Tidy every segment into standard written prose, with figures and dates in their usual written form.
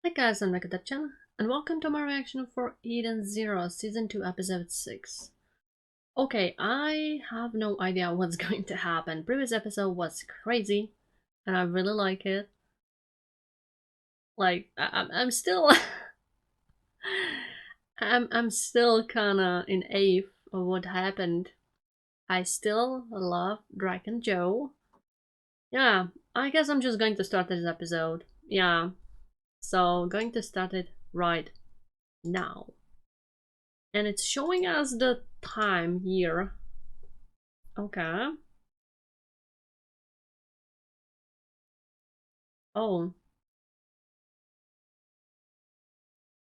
Hi guys, I'm Nagadir-chan, and welcome to my reaction for Eden Zero, Season 2, Episode 6. Okay, I have no idea what's going to happen. Previous episode was crazy, and I really like it. Like, I'm still... I'm still kinda in awe of what happened. I still love Dragon Joe. Yeah, I guess I'm just going to start this episode. Yeah, so going to start it right now. And it's showing us the time here. Okay. Oh,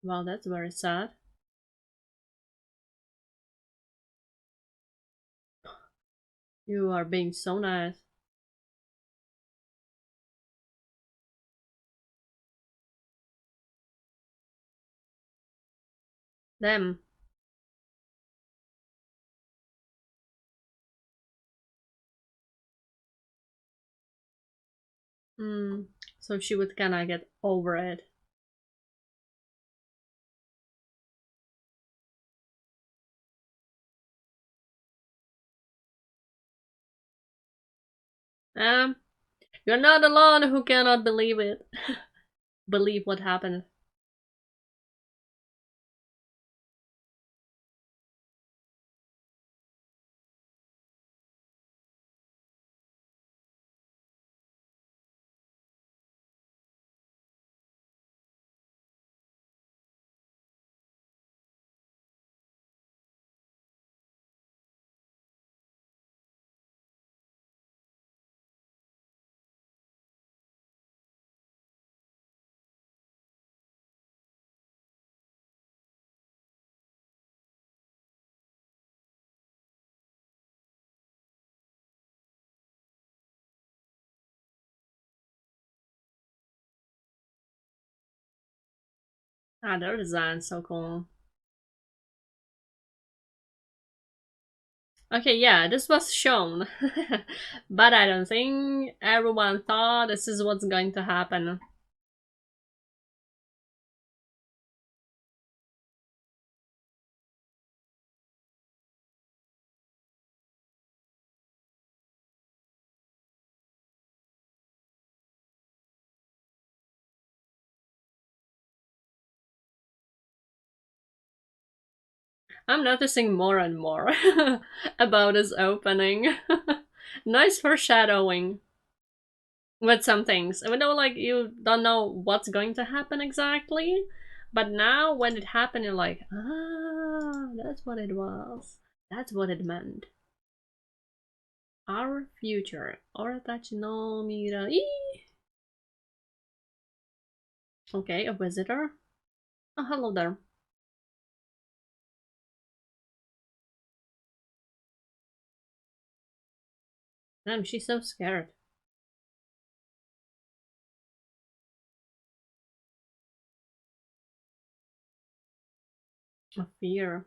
well, that's very sad. You are being so nice. Them. Hmm. So she would kinda get over it. Um, you're not alone who cannot believe it. Believe what happened. Ah, their design's so cool. Okay, yeah, this was shown. But I don't think everyone thought this is what's going to happen. I'm noticing more and more about this opening. Nice foreshadowing with some things. Even though like you don't know what's going to happen exactly, but now when it happened, you're like, ah, that's what it was. That's what it meant. Our future. Oratachi no mirai. Okay, a visitor. Oh, hello there. Damn, she's so scared. A fear.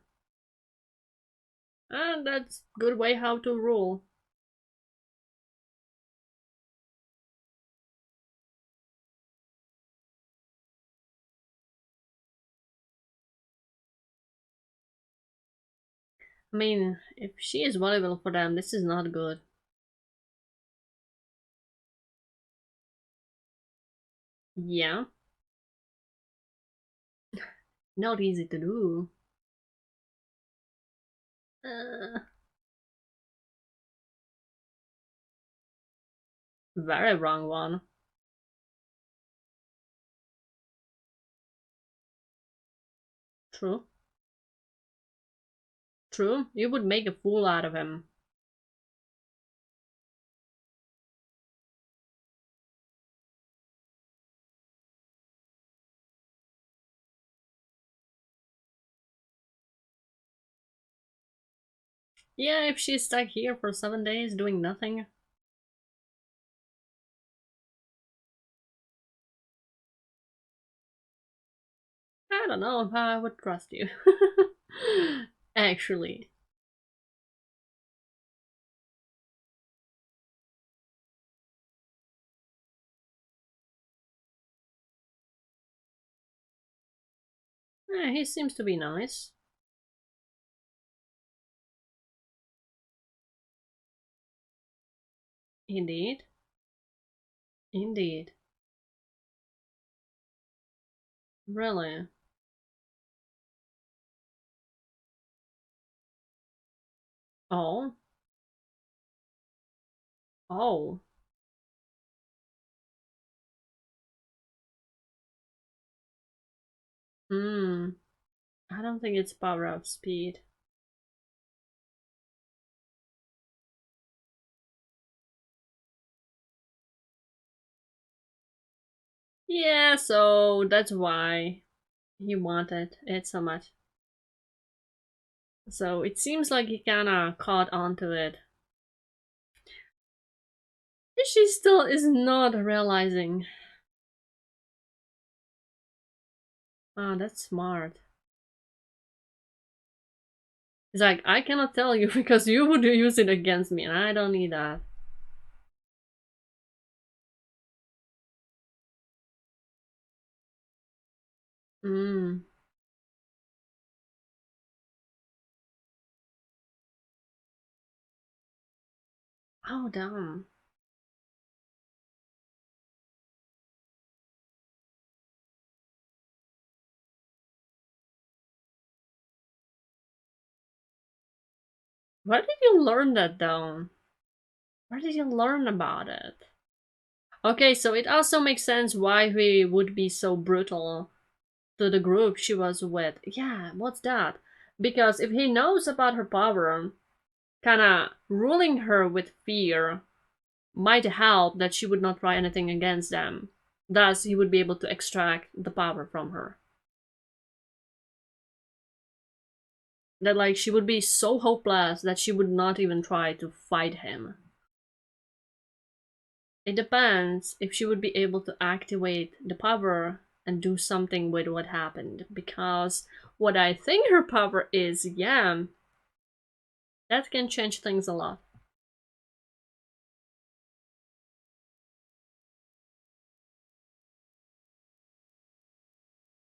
And that's good way how to rule. I mean, if she is valuable for them, this is not good. Yeah, not easy to do. Uh, very wrong one. True. True. You would make a fool out of him. Yeah, if she's stuck here for 7 days doing nothing. I don't know if I would trust you. Actually. Yeah, he seems to be nice. Indeed. Indeed. Really. Oh. Oh. Hmm. I don't think it's power up speed. Yeah, so that's why he wanted it so much. So it seems like he kinda caught onto it. She still is not realizing. Ah, that's smart. He's like, I cannot tell you because you would use it against me, and I don't need that. Hmm. Oh, damn. Where did you learn that, though? Where did you learn about it? Okay, so it also makes sense why he would be so brutal to the group she was with. Yeah, what's that? Because if he knows about her power, kinda ruling her with fear might help that she would not try anything against them. Thus, he would be able to extract the power from her. That, like, she would be so hopeless that she would not even try to fight him. It depends if she would be able to activate the power and do something with what happened. Because what I think her power is, yeah, that can change things a lot.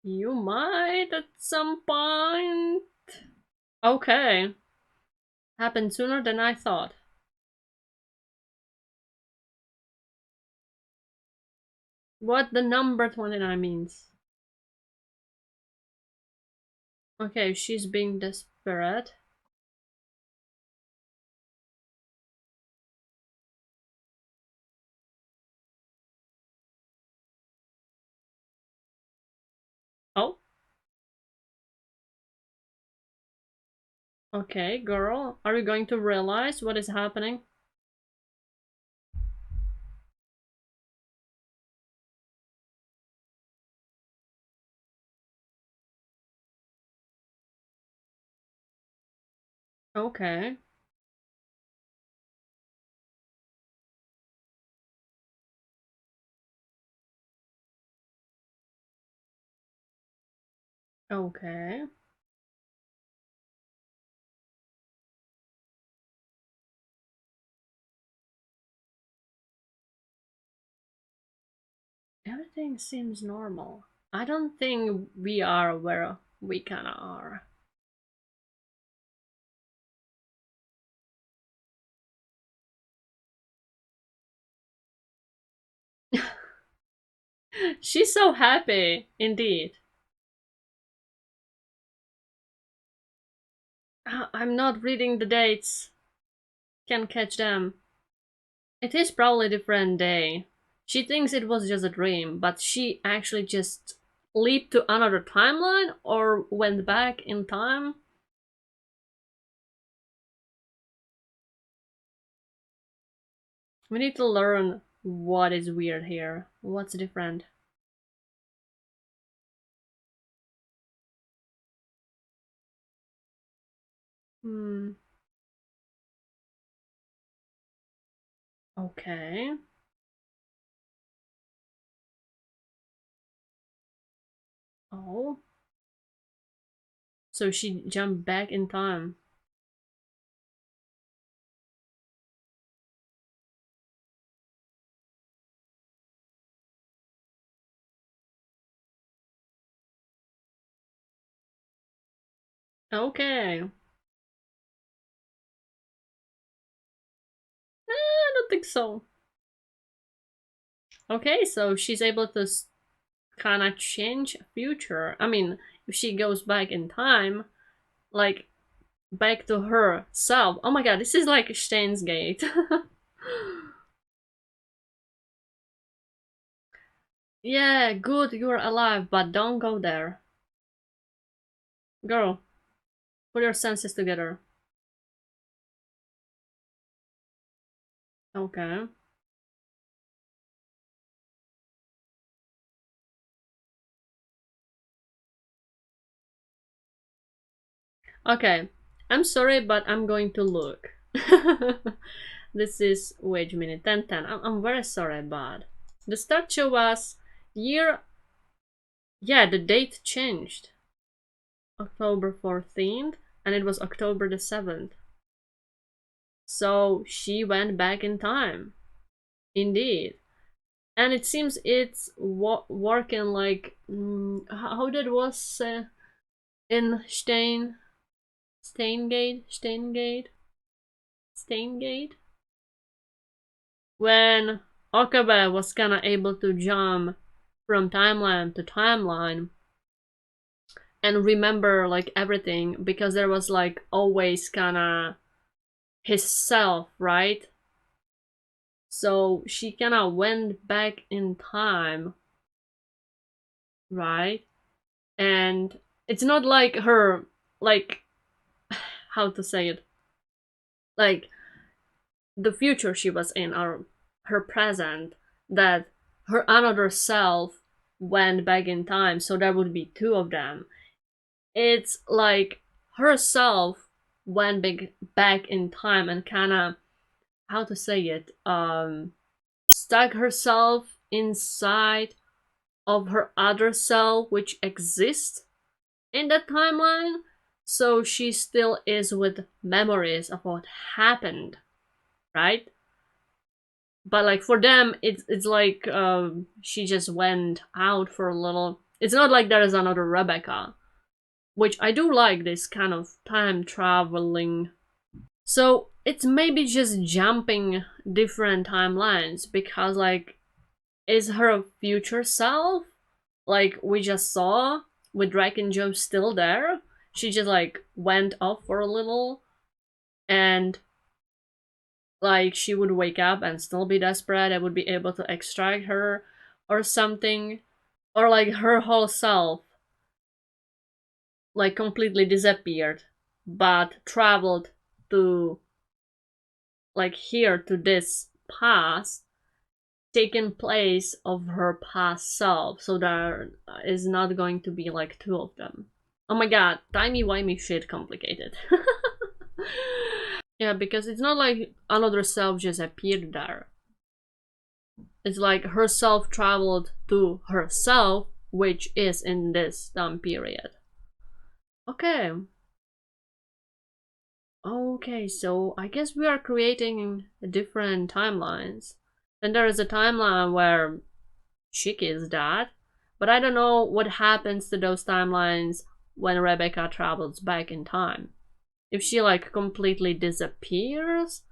You might at some point. Okay. Happened sooner than I thought. What the number 29 means. Okay, she's being desperate. Oh, okay, girl. Are you going to realize what is happening? Okay. Okay. Everything seems normal. I don't think we are where we kinda are. She's so happy, indeed. I'm not reading the dates. Can't catch them. It is probably a different day. She thinks it was just a dream, but she actually just leaped to another timeline or went back in time. We need to learn what is weird here. What's different? Hmm. Okay. Oh. So she jumped back in time. Okay. I don't think so. Okay, so she's able to kind of change future. I mean, if she goes back in time, like back to herself. Oh my god, this is like Steins Gate. Yeah, good, you're alive, but don't go there. Girl, put your senses together. Okay. Okay. I'm sorry, but I'm going to look. This is, wait a minute, 1010. I'm very sorry, but the statue was year. Yeah, the date changed. October 14th, and it was October the 7th. So she went back in time. Indeed. And it seems it's working like. How that was in Steingate? When Okabe was kinda able to jump from timeline to timeline and remember like everything because there was like always kinda his self, right? So she kinda went back in time, right? And it's not like her, like, how to say it, like the future she was in or her present, that her another self went back in time, so there would be two of them. It's like herself went back in time and kind of, how to say it, stuck herself inside of her other self which exists in that timeline, so she still is with memories of what happened, right? But like for them it's like she just went out for a little. It's not like there is another Rebecca, which I do like this kind of time traveling. So it's maybe just jumping different timelines because like is her future self, like we just saw with Drake and Joe still there? She just like went off for a little and like she would wake up and still be desperate. I would be able to extract her or something. Or like her whole self like completely disappeared but traveled to like here to this past, taking place of her past self, so there is not going to be like two of them. Oh my god, timey-wimey shit complicated. Yeah, because it's not like another self just appeared there. It's like herself traveled to herself, which is in this time period. Okay. Okay, so I guess we are creating different timelines. Then there is a timeline where Shiki is dead, but I don't know what happens to those timelines when Rebecca travels back in time. If she like completely disappears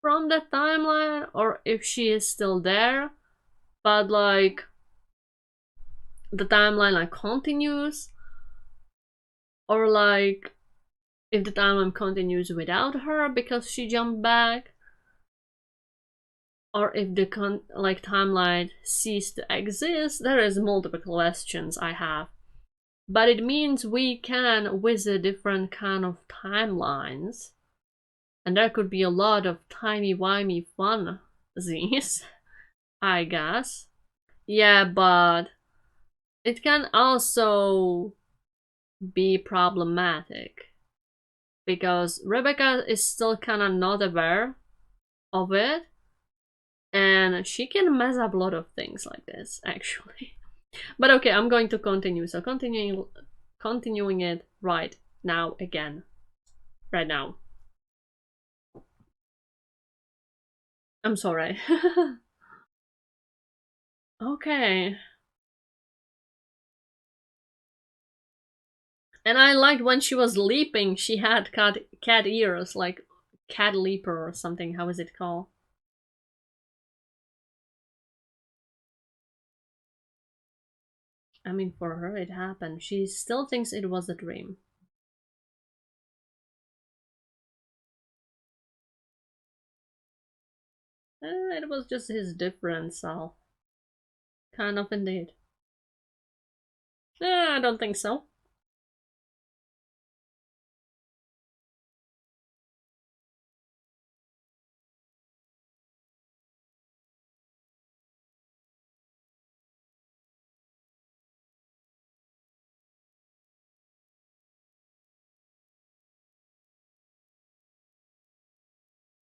from the timeline, or if she is still there, but like the timeline like continues, or like if the timeline continues without her because she jumped back, or if the like timeline ceased to exist. There is multiple questions I have, but it means we can visit different kind of timelines, and there could be a lot of timey-wimey fun things, I guess. Yeah, but it can also be problematic because Rebecca is still kind of not aware of it, and she can mess up a lot of things like this actually. But okay, I'm going to continue. So continuing it right now again. Right now. I'm sorry. Okay. And I liked when she was leaping, she had cat ears, like cat leaper or something. How is it called? I mean, for her, it happened. She still thinks it was a dream. It was just his different self. Kind of indeed. I don't think so.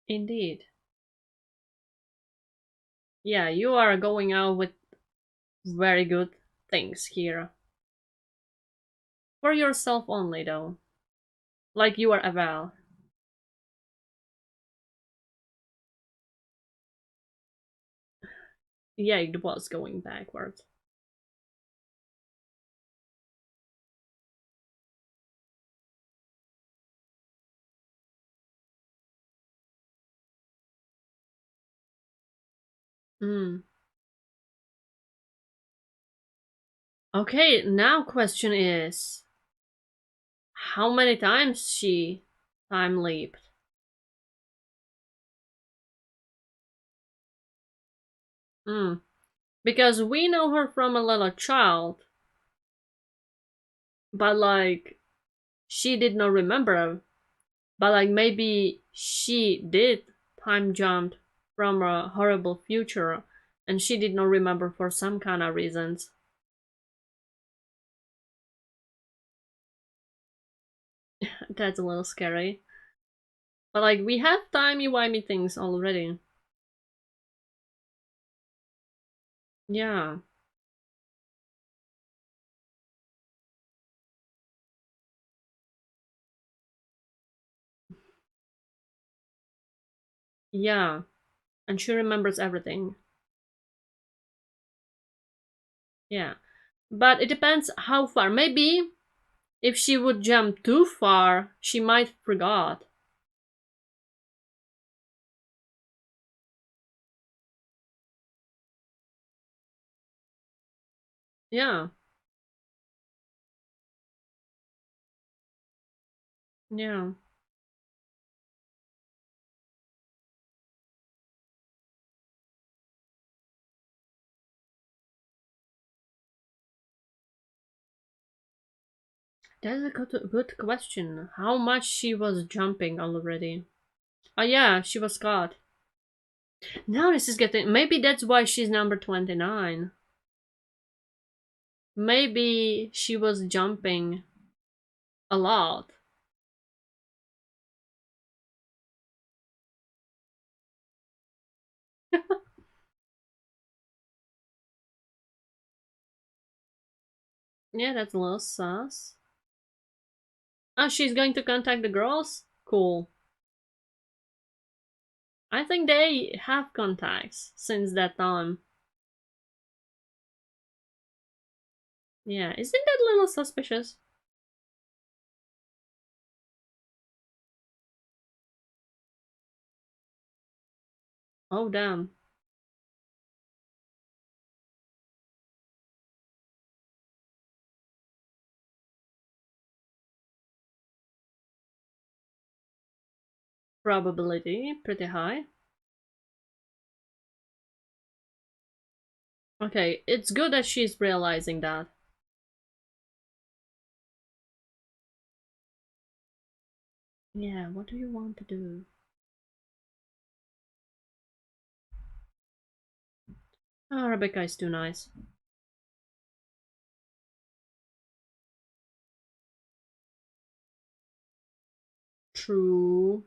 Indeed. Yeah, you are going out with very good things here. For yourself only, though. Like you are Aval. Yeah, it was going backwards. Hmm. Okay, now question is, how many times she time leaped? Hmm. Because we know her from a little child, but like she did not remember. But like maybe she did time jump from a horrible future and she did not remember for some kind of reasons. That's a little scary. But like we have timey-wimey things already. Yeah. Yeah. And she remembers everything. Yeah. But it depends how far. Maybe if she would jump too far, she might forgot. Yeah. Yeah. That's a good question. How much she was jumping already? Oh yeah, she was caught. Now this is getting. Maybe that's why she's number 29. Maybe she was jumping a lot. Yeah, that's a little sus. Oh, she's going to contact the girls? Cool. I think they have contacts since that time. Yeah, isn't that a little suspicious? Oh, damn. Probability, pretty high. Okay, it's good that she's realizing that. Yeah, what do you want to do? Oh, Rebecca is too nice. True.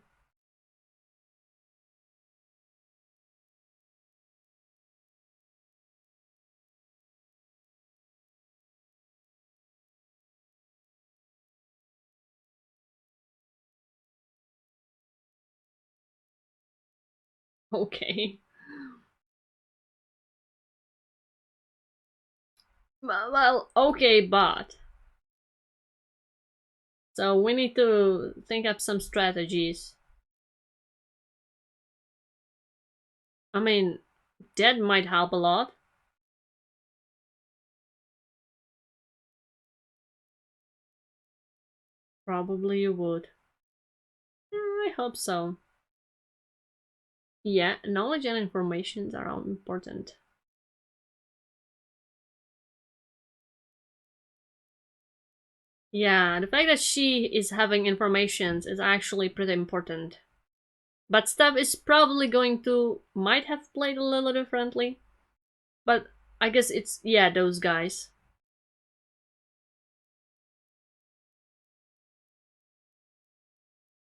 Okay. Well, okay, but So we need to think up some strategies. I mean, that might help a lot. Probably you would. I hope so. Yeah, knowledge and information are all important. Yeah, the fact that she is having informations is actually pretty important. But stuff is probably going to might have played a little differently. But I guess it's yeah, those guys.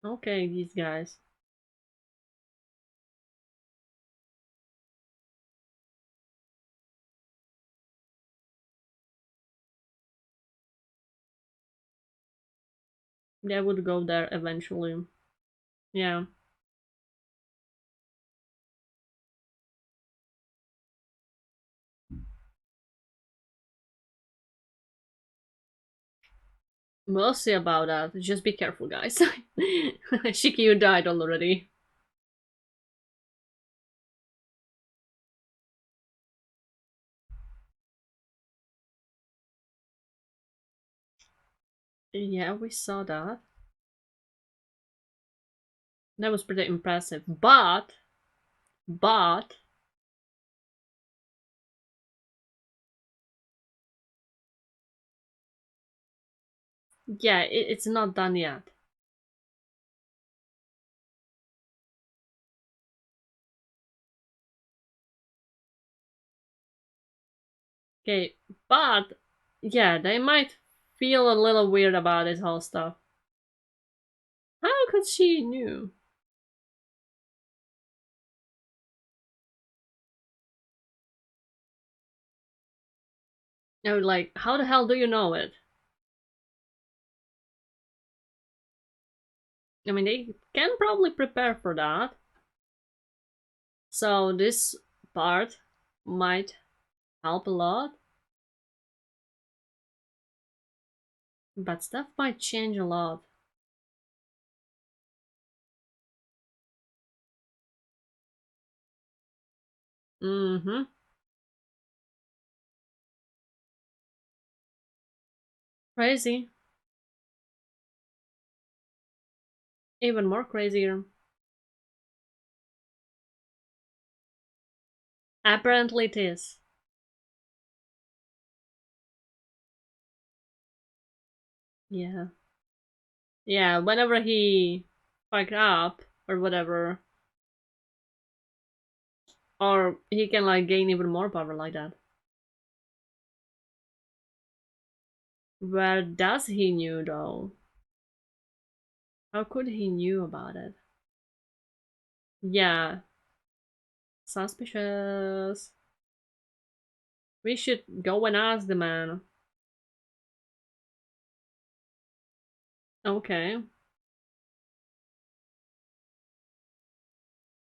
Okay, these guys. They would go there eventually. Yeah. We'll see about that. Just be careful, guys. Shikyu died already. Yeah, we saw that. That was pretty impressive. But, yeah, it's not done yet. Okay, but, yeah, they might feel a little weird about this whole stuff. How could she knew? I was like, how the hell do you know it? I mean, they can probably prepare for that. So this part might help a lot, but stuff might change a lot. Mm-hmm. Crazy. Even more crazier. Apparently it is. Yeah. Yeah, whenever he fucked up or whatever, or he can like gain even more power like that. Where does he knew though? How could he knew about it? Yeah, suspicious. We should go and ask the man. Okay.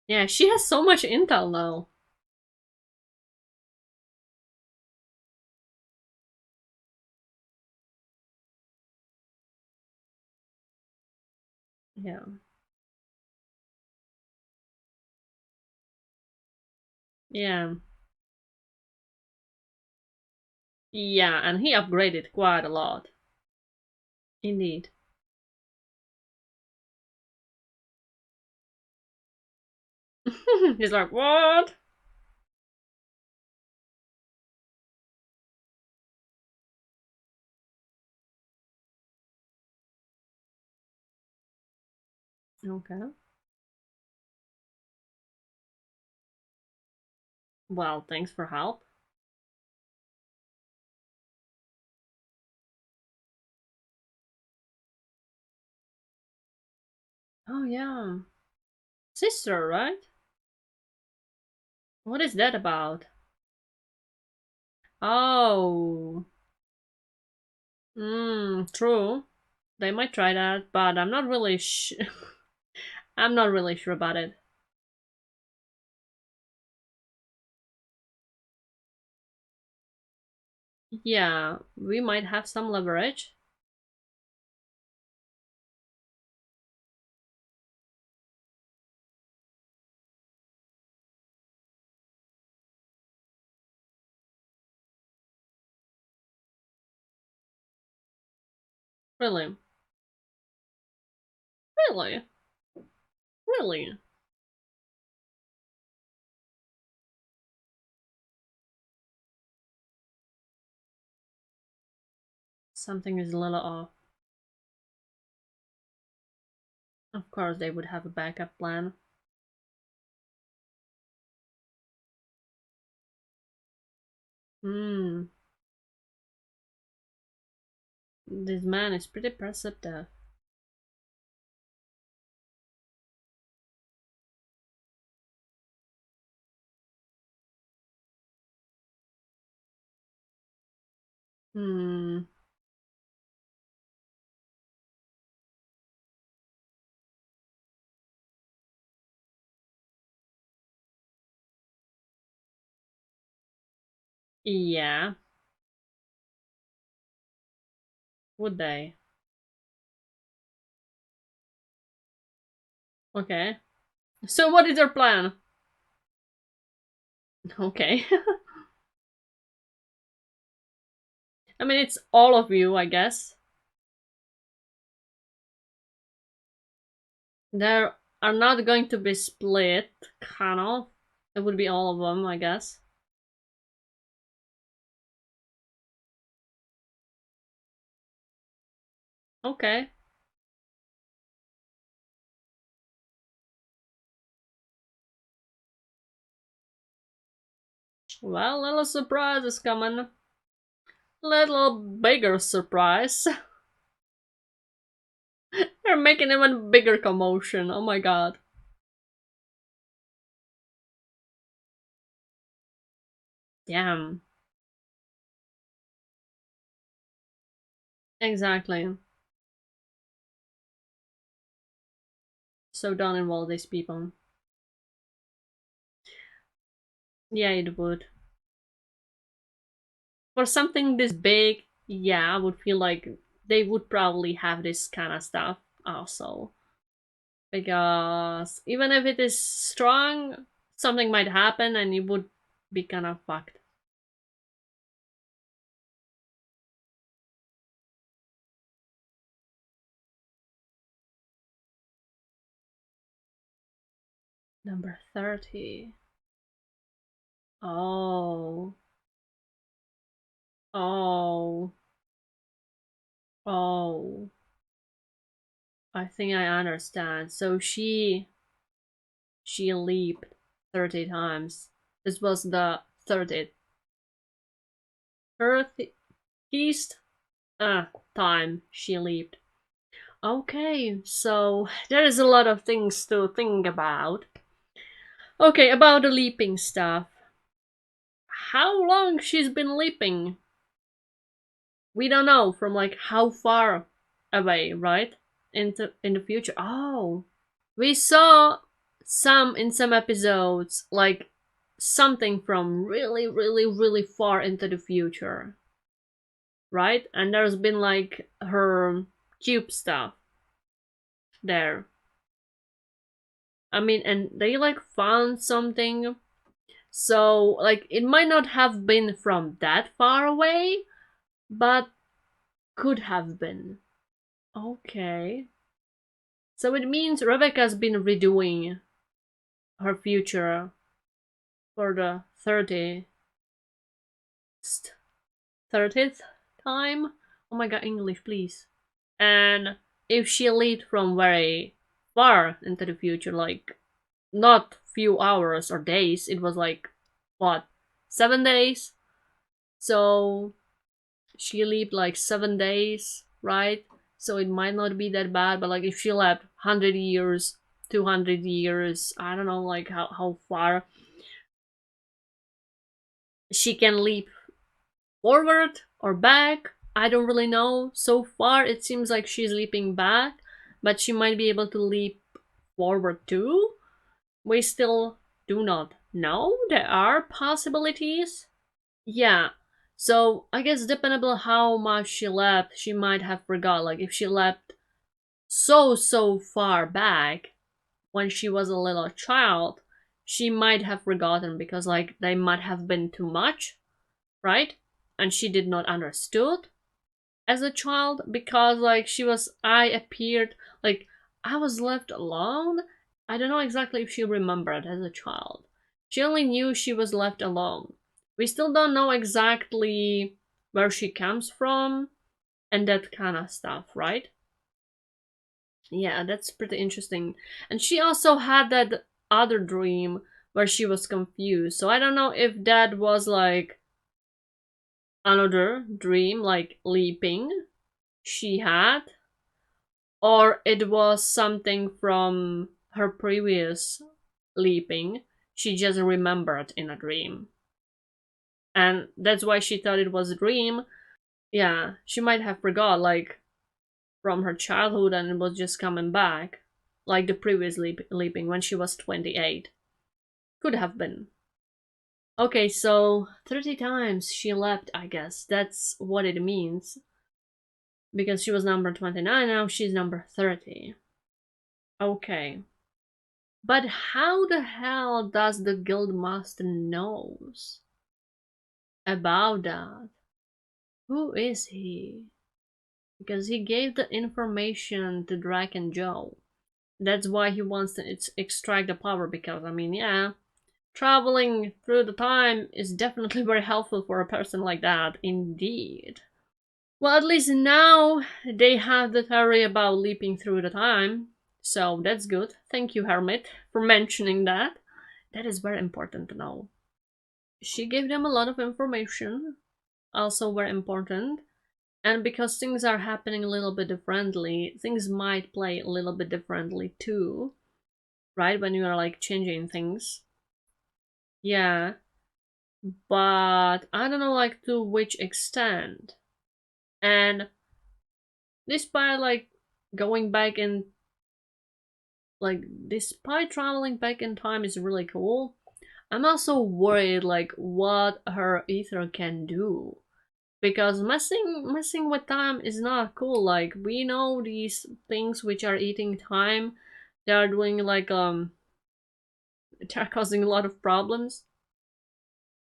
Yeah, she has so much intel now. Yeah. Yeah. Yeah, and he upgraded quite a lot. Indeed. He's like, what? Okay. Well, thanks for help. Oh, yeah. Sister, right? What is that about? Oh. True. They might try that, but I'm not really I'm not really sure about it. Yeah, we might have some leverage. Really? Really? Really? Something is a little off. Of course, they would have a backup plan. Hmm. This man is pretty perceptive. Hmm. Yeah. Would they? Okay. So what is their plan? Okay. I mean, it's all of you, I guess. There are not going to be split, kind of. It would be all of them, I guess. Okay. Well, little surprise is coming. Little bigger surprise. They're making even bigger commotion. Oh my god. Damn. Exactly. So don't involve these people. Yeah, it would. For something this big, yeah, I would feel like they would probably have this kind of stuff also. Because even if it is strong, something might happen and you would be kind of fucked. Number 30. Oh. Oh. Oh. I think I understand. So she leaped 30 times. This was the 30th 30th time she leaped. Okay, so there is a lot of things to think about. Okay, about the leaping stuff. How long she's been leaping? We don't know from like how far away, right? Into in the future. Oh, we saw some in some episodes like something from really, really, really far into the future, right? And there's been like her cube stuff there. I mean, and they like found something. So, like, it might not have been from that far away, but could have been. Okay. So it means Rebecca's been redoing her future for the 30th time. Oh my god, English, please. And if she lived from very far into the future, like not few hours or days, it was like what, 7 days? So she lived like 7 days, right? So it might not be that bad, but like if she lived 100 years, 200 years, I don't know like how far she can leap forward or back. I don't really know. So far it seems like she's leaping back, but she might be able to leap forward too. We still do not know. There are possibilities. Yeah. So I guess depending on how much she leapt, she might have forgot. Like if she leapt so far back when she was a little child, she might have forgotten because like they might have been too much, right? And she did not understood. as a child, because like I appeared, like I was left alone. I don't know exactly if she remembered as a child. She only knew she was left alone. We still don't know exactly where she comes from and that kind of stuff, right? Yeah, that's pretty interesting. And she also had that other dream where she was confused. So I don't know if that was like another dream, like leaping she had, or it was something from her previous leaping she just remembered in a dream. And that's why she thought it was a dream. Yeah, she might have forgot, like, from her childhood and it was just coming back, like the previous leaping when she was 28. Could have been. Okay, so 30 times she leapt, I guess. That's what it means. Because she was number 29, now she's number 30. Okay. But how the hell does the guildmaster knows about that? Who is he? Because he gave the information to Drake and Joe. That's why he wants to extract the power, because, I mean, yeah, traveling through the time is definitely very helpful for a person like that, indeed. Well, at least now they have the theory about leaping through the time, so that's good. Thank you, Hermit, for mentioning that. That is very important to know. She gave them a lot of information, also very important. And because things are happening a little bit differently, things might play a little bit differently too, right? When you are like changing things. Yeah, but I don't know like to which extent. And despite like going back in, like despite traveling back in time is really cool, I'm also worried like what her ether can do. Because messing with time is not cool. Like we know these things which are eating time, they are doing like they're causing a lot of problems.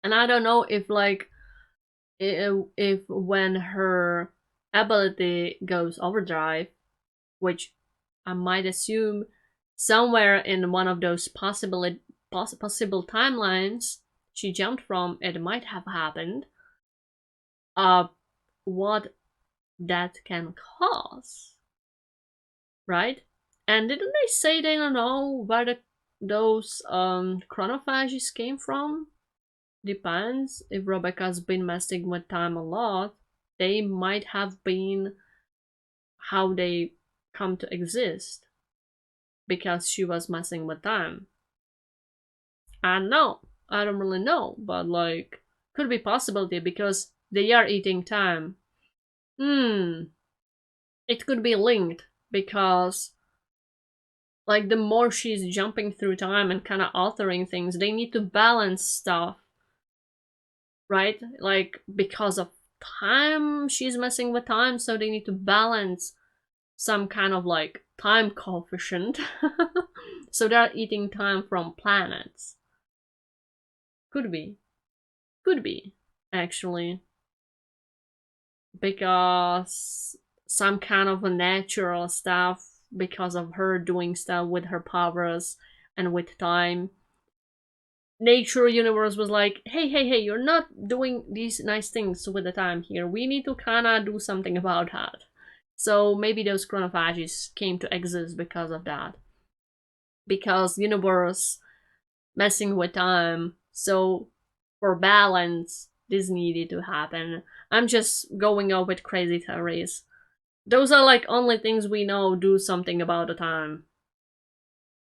And I don't know if like if when her ability goes overdrive, which I might assume somewhere in one of those possible timelines she jumped from, it might have happened. Uh, what that can cause, right? And didn't they say they don't know where those chronophages came from? Depends. If Rebecca's been messing with time a lot, they might have been how they come to exist because she was messing with time. I don't know. I don't really know, but like could be possibility because they are eating time. Hmm. It could be linked because like the more she's jumping through time and kind of altering things, they need to balance stuff, right? Like because of time, she's messing with time, so they need to balance some kind of like time coefficient. So they're eating time from planets. Could be. Could be, actually. Because some kind of a natural stuff, because of her doing stuff with her powers and with time, nature universe was like, hey, you're not doing these nice things with the time here. We need to kind of do something about that. So maybe those chronophages came to exist because of that. Because universe messing with time. So for balance, this needed to happen. I'm just going up with crazy theories. Those are like only things we know do something about the time.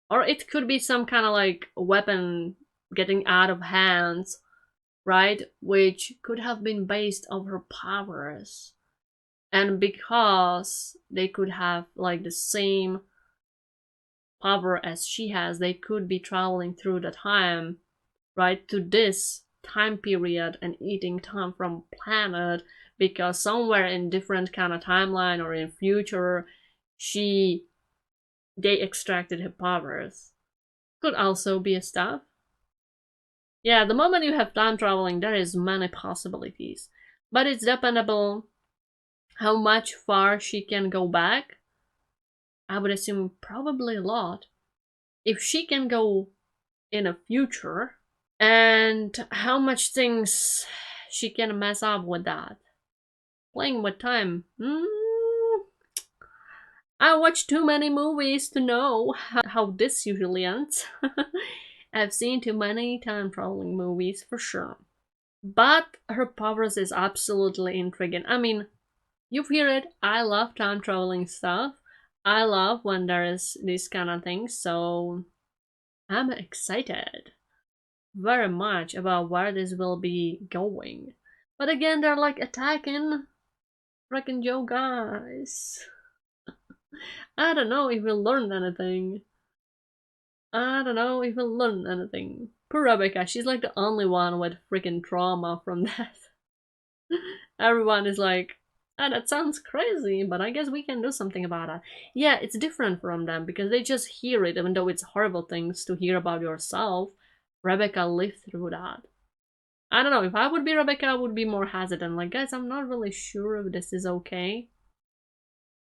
Or it could be some kind of like weapon getting out of hands, right? Which could have been based on her powers. And because they could have like the same power as she has, they could be traveling through the time, right, to this time period and eating time from planet because somewhere in different kind of timeline or in future she they extracted her powers. Could also be a stuff. Yeah, the moment you have time traveling, there is many possibilities. But it's dependable how much far she can go back. I would assume probably a lot. If she can go in a future, and how much things she can mess up with that. Playing with time. I watch too many movies to know how this usually ends. I've seen too many time traveling movies for sure. But her powers is absolutely intriguing. I mean, you hear it, I love time traveling stuff. I love when there is these kind of things, so I'm excited very much about where this will be going. But again, they're like attacking freaking Joe guys. I don't know if we learned anything. I don't know if we learned anything. Poor Rebecca, she's like the only one with freaking trauma from that. Everyone is like, ah, that sounds crazy, but I guess we can do something about it. Yeah, it's different from them because they just hear it, even though it's horrible things to hear about yourself. Rebecca lived through that. I don't know, if I would be Rebecca, I would be more hesitant. Like, guys, I'm not really sure if this is okay.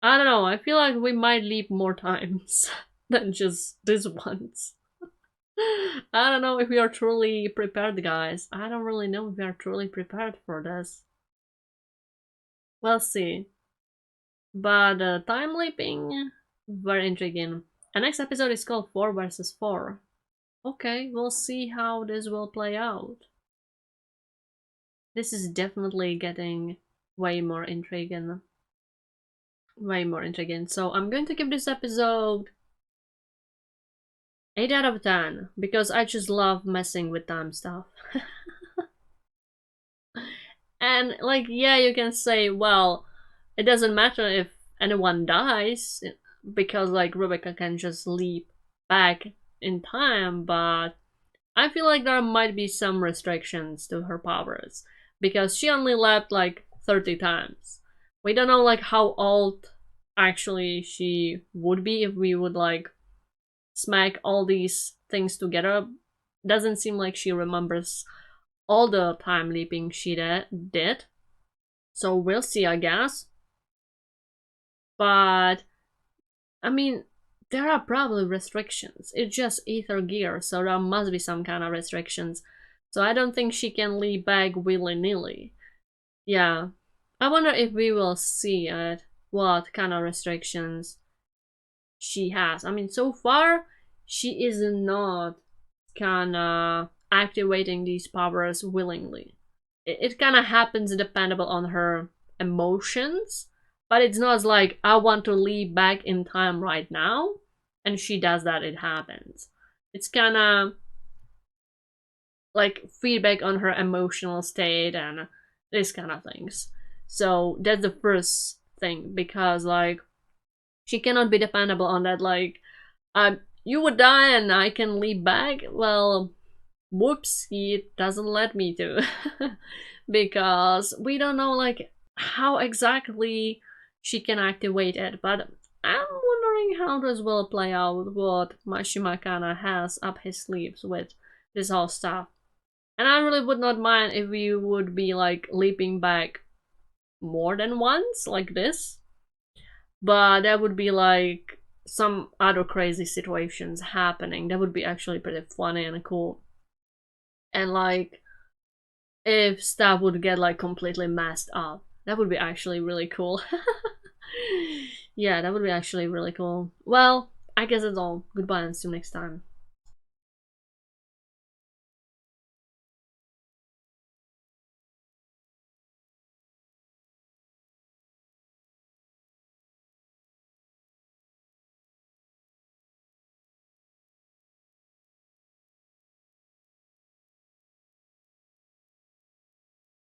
I don't know, I feel like we might leap more times than just this once. I don't know if we are truly prepared, guys. I don't really know if we are truly prepared for this. We'll see. But time leaping, very intriguing. The next episode is called 4 versus 4. Okay, we'll see how this will play out. This is definitely getting way more intriguing. Way more intriguing. So I'm going to give this episode 8 out of 10 because I just love messing with time stuff. And like, yeah, you can say, well, it doesn't matter if anyone dies because like Rebecca can just leap back in time, but I feel like there might be some restrictions to her powers because she only leapt like 30 times. We don't know like how old actually she would be if we would like smack all these things together. Doesn't seem like she remembers all the time leaping she did. So we'll see, I guess. But I mean, there are probably restrictions. It's just ether gear, so there must be some kind of restrictions. So I don't think she can leap back willy-nilly. Yeah. I wonder if we will see what kind of restrictions she has. I mean, so far, she is not kind of activating these powers willingly. It kind of happens dependable on her emotions, but it's not like I want to leap back in time right now, and she does that, it happens. It's kind of like feedback on her emotional state and this kind of things. So that's the first thing, because like she cannot be dependable on that, like you would die and I can leap back. Well, whoops, he doesn't let me to. Because we don't know like how exactly she can activate it, but I'm wondering how this will play out, what Mashima kinda has up his sleeves with this whole stuff. And I really would not mind if we would be like leaping back more than once like this, but that would be like some other crazy situations happening. That would be actually pretty funny and cool. And like if stuff would get like completely messed up, that would be actually really cool. Yeah, that would be actually really cool. Well, I guess that's all. Goodbye and see you next time.